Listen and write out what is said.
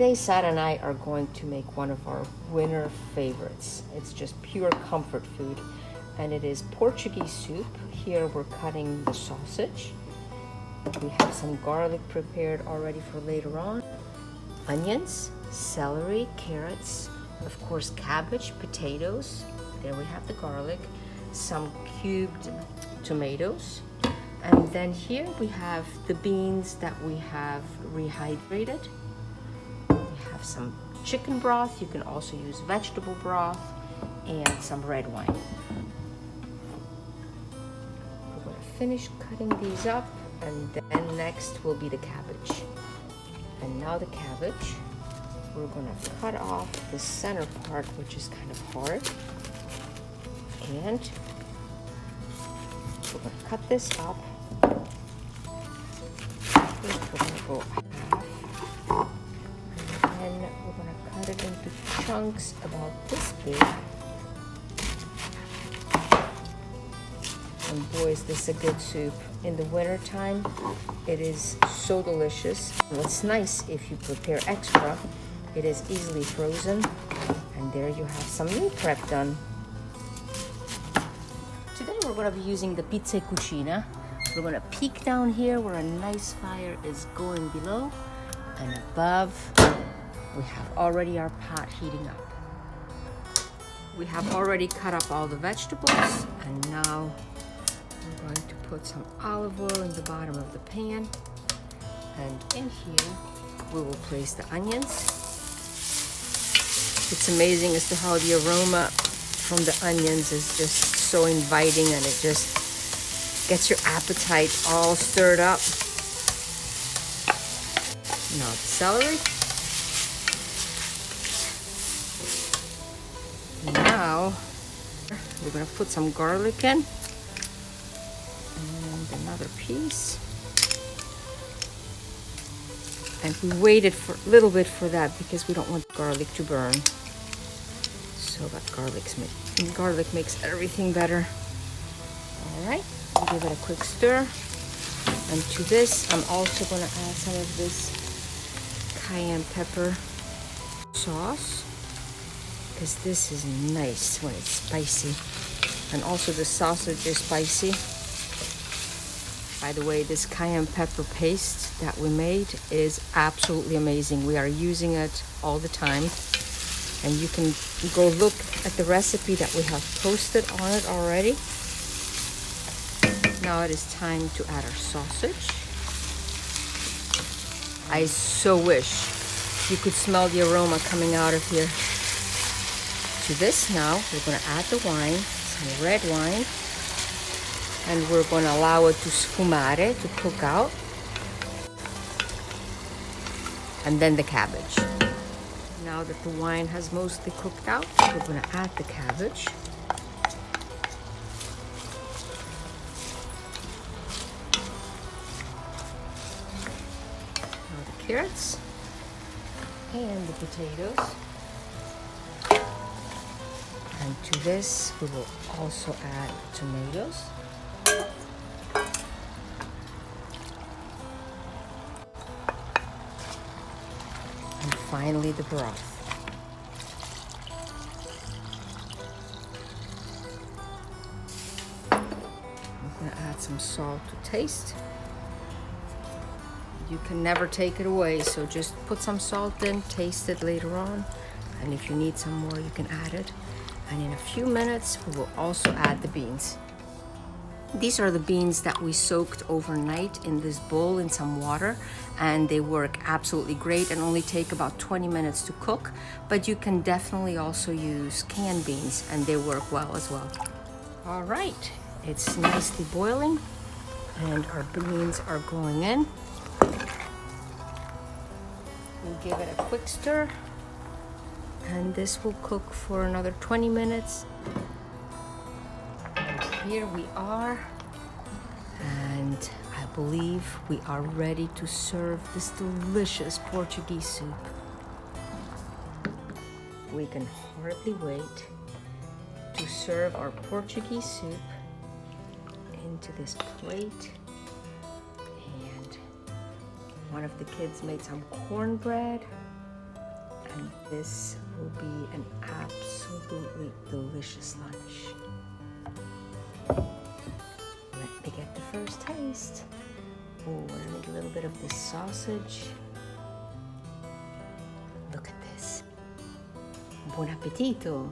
Today, Sarah and I are going to make one of our winter favorites. It's just pure comfort food, and it is Portuguese soup. Here we're cutting the sausage. We have some garlic prepared already for later on. Onions, celery, carrots, of course cabbage, potatoes. There we have the garlic, some cubed tomatoes. And then here we have the beans that we have rehydrated. We have some chicken broth. You can also use vegetable broth and some red wine. We're going to finish cutting these up, and then next will be the cabbage. And now the cabbage, we're going to cut off the center part, which is kind of hard. And we're going to cut this up. We're going to go half. And then we're going to cut it into chunks about this big. And boy, is this a good soup. In the winter time, it is so delicious. What's nice, if you prepare extra, it is easily frozen. And there you have some meal prep done. Today we're going to be using the pizza cucina. We're going to peek down here where a nice fire is going below, and above we have already our pot heating up. We have already cut up all the vegetables, and now we're going to put some olive oil in the bottom of the pan, and in here we will place the onions. It's amazing as to how the aroma from the onions is just so inviting, and it just gets your appetite all stirred up. Now the celery. Now we're going to put some garlic in, and another piece. And we waited for a little bit for that because we don't want garlic to burn. So that garlic makes everything better. All right. Give it a quick stir, and to this I'm also going to add some of this cayenne pepper sauce, because this is nice when it's spicy, and also the sausage is spicy. By the way, this cayenne pepper paste that we made is absolutely amazing. We are using it all the time, and you can go look at the recipe that we have posted on it already. Now it is time to add our sausage. I so wish you could smell the aroma coming out of here. To this now, we're going to add the wine, some red wine, and we're going to allow it to sfumare, to cook out. And then the cabbage. Now that the wine has mostly cooked out, we're going to add the cabbage. Carrots and the potatoes, and to this we will also add tomatoes, and finally the broth. I'm going to add some salt to taste. You can never take it away, so just put some salt in, taste it later on, and if you need some more you can add it. And in a few minutes we will also add the beans. These are the beans that we soaked overnight in this bowl in some water, and they work absolutely great and only take about 20 minutes to cook, but you can definitely also use canned beans and they work well as well. All right, it's nicely boiling and our beans are going in. We'll give it a quick stir, and this will cook for another 20 minutes. And here we are, and I believe we are ready to serve this delicious Portuguese soup. We can hardly wait to serve our Portuguese soup into this plate. One of the kids made some cornbread. And this will be an absolutely delicious lunch. Let me get the first taste. Oh, we're gonna make a little bit of this sausage. Look at this. Buon appetito!